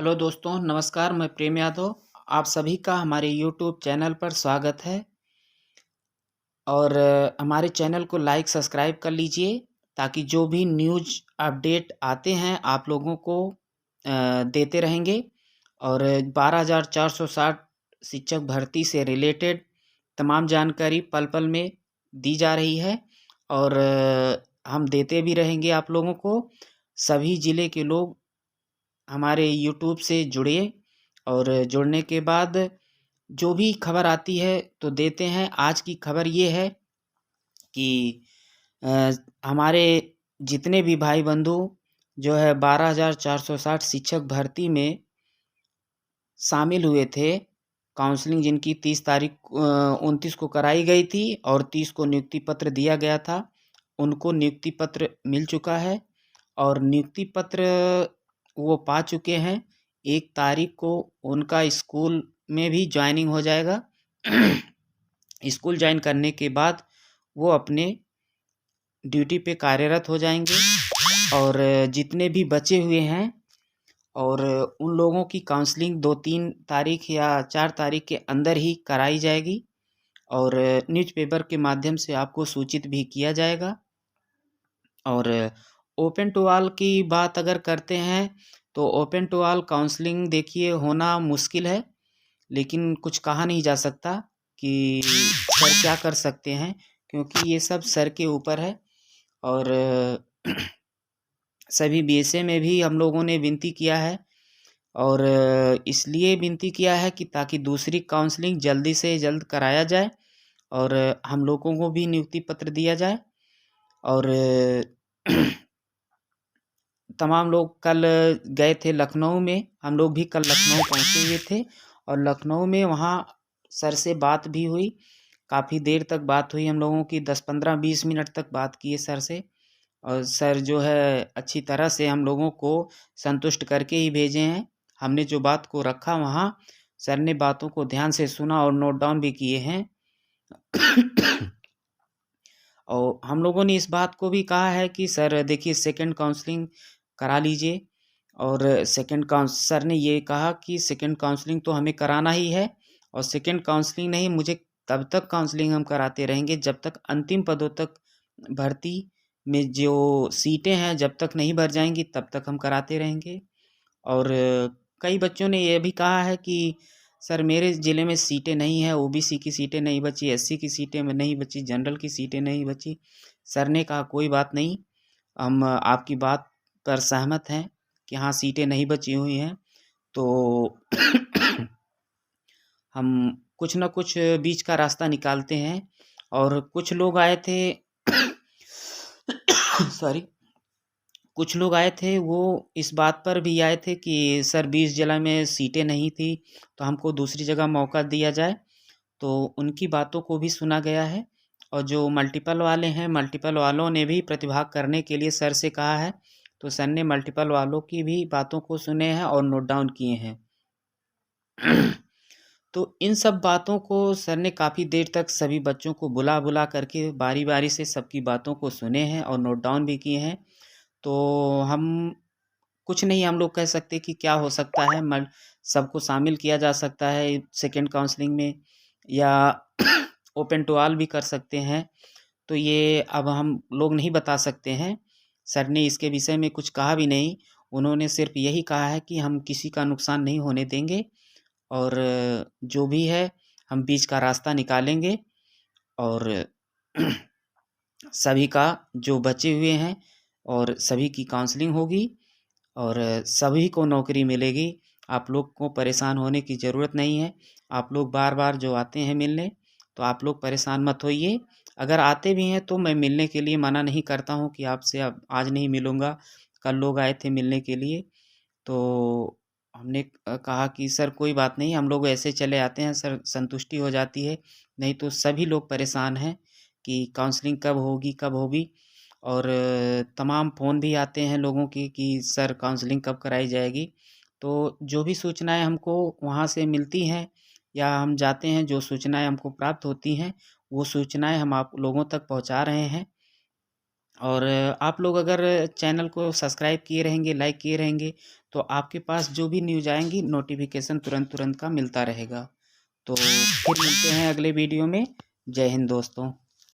Hello दोस्तों, नमस्कार। मैं प्रेम यादव। आप सभी का हमारे यूट्यूब चैनल पर स्वागत है। और हमारे चैनल को लाइक सब्सक्राइब कर लीजिए ताकि जो भी न्यूज़ अपडेट आते हैं आप लोगों को देते रहेंगे। और 12,460 शिक्षक भर्ती से रिलेटेड तमाम जानकारी पल पल में दी जा रही है। और हम देते भी रहेंगे आप लोगों को। सभी ज़िले के लोग हमारे यूट्यूब से जुड़िए और जुड़ने के बाद जो भी खबर आती है तो देते हैं। आज की खबर ये है कि अ, हमारे जितने भी भाई बंधु जो है 12,460 शिक्षक भर्ती में शामिल हुए थे। काउंसलिंग जिनकी 29 को कराई गई थी और 30 को नियुक्ति पत्र दिया गया था, उनको नियुक्ति पत्र मिल चुका है। और नियुक्ति पत्र वो पा चुके हैं। 1 तारीख को उनका स्कूल में भी जॉइनिंग हो जाएगा। स्कूल जॉइन करने के बाद वो अपने ड्यूटी पे कार्यरत हो जाएंगे। और जितने भी बचे हुए हैं और उन लोगों की काउंसलिंग 2-3 तारीख या 4 तारीख के अंदर ही कराई जाएगी और न्यूज़पेपर के माध्यम से आपको सूचित भी किया जाएगा। और ओपन टू ऑल की बात अगर करते हैं तो ओपन टू ऑल काउंसलिंग देखिए होना मुश्किल है, लेकिन कुछ कहा नहीं जा सकता कि सर क्या कर सकते हैं, क्योंकि ये सब सर के ऊपर है। और सभी बीएसए में भी हम लोगों ने विनती किया है और इसलिए विनती किया है कि ताकि दूसरी काउंसलिंग जल्दी से जल्द कराया जाए और हम लोगों को भी नियुक्ति पत्र दिया जाए। और तमाम लोग कल गए थे लखनऊ में। हम लोग भी कल लखनऊ पहुँचे हुए थे और लखनऊ में वहाँ सर से बात भी हुई। काफ़ी देर तक बात हुई हम लोगों की, 10-15-20 मिनट तक बात किए सर से। और सर जो है अच्छी तरह से हम लोगों को संतुष्ट करके ही भेजे हैं। हमने जो बात को रखा वहाँ सर ने बातों को ध्यान से सुना और नोट डाउन भी किए हैं। और हम लोगों ने इस बात को भी कहा है कि सर देखिए सेकंड काउंसलिंग करा लीजिए। और सर ने ये कहा कि सेकंड काउंसलिंग तो हमें कराना ही है और सेकंड काउंसलिंग नहीं, मुझे तब तक काउंसलिंग हम कराते रहेंगे जब तक अंतिम पदों तक भर्ती में जो सीटें हैं जब तक नहीं भर जाएंगी तब तक हम कराते रहेंगे। और कई बच्चों ने ये भी कहा है कि सर मेरे ज़िले में सीटें नहीं हैं, ओबीसी की सीटें नहीं बची, एससी की सीटें में नहीं बची, जनरल की सीटें नहीं बची। सर ने कहा कोई बात नहीं, हम आपकी बात पर सहमत हैं कि हाँ सीटें नहीं बची हुई हैं, तो हम कुछ न कुछ बीच का रास्ता निकालते हैं। और कुछ लोग आए थे सॉरी, कुछ लोग आए थे वो इस बात पर भी आए थे कि सर 20 जिला में सीटें नहीं थी तो हमको दूसरी जगह मौका दिया जाए, तो उनकी बातों को भी सुना गया है। और जो मल्टीपल वाले हैं, मल्टीपल वालों ने भी प्रतिभाग करने के लिए सर से कहा है, तो सर ने मल्टीपल वालों की भी बातों को सुने हैं और नोट डाउन किए हैं। तो इन सब बातों को सर ने काफ़ी देर तक सभी बच्चों को बुला बुला करके बारी बारी से सबकी बातों को सुने हैं और नोट डाउन भी किए हैं। तो हम कुछ नहीं हम लोग कह सकते कि क्या हो सकता है। सबको शामिल किया जा सकता है सेकंड काउंसलिंग में या ओपन टू ऑल भी कर सकते हैं, तो ये अब हम लोग नहीं बता सकते हैं। सर ने इसके विषय में कुछ कहा भी नहीं। उन्होंने सिर्फ यही कहा है कि हम किसी का नुकसान नहीं होने देंगे और जो भी है हम बीच का रास्ता निकालेंगे और सभी का जो बचे हुए हैं और सभी की काउंसलिंग होगी और सभी को नौकरी मिलेगी। आप लोग को परेशान होने की ज़रूरत नहीं है। आप लोग बार-बार जो आते हैं मिलने, तो आप लोग परेशान मत होइए। अगर आते भी हैं तो मैं मिलने के लिए मना नहीं करता हूँ कि आपसे अब आज नहीं मिलूँगा। कल लोग आए थे मिलने के लिए, तो हमने कहा कि सर कोई बात नहीं, हम लोग ऐसे चले आते हैं सर, संतुष्टि हो जाती है। नहीं तो सभी लोग परेशान हैं कि काउंसलिंग कब होगी, कब होगी। और तमाम फ़ोन भी आते हैं लोगों के कि सर काउंसलिंग कब कराई जाएगी। तो जो भी सूचनाएँ हमको वहाँ से मिलती हैं या हम जाते हैं, जो सूचनाएँ हमको प्राप्त होती हैं, वो सूचनाएँ हम आप लोगों तक पहुँचा रहे हैं। और आप लोग अगर चैनल को सब्सक्राइब किए रहेंगे, लाइक किए रहेंगे, तो आपके पास जो भी न्यूज़ आएंगी नोटिफिकेशन तुरंत तुरंत का मिलता रहेगा। तो फिर मिलते हैं अगले वीडियो में। जय हिंद दोस्तों।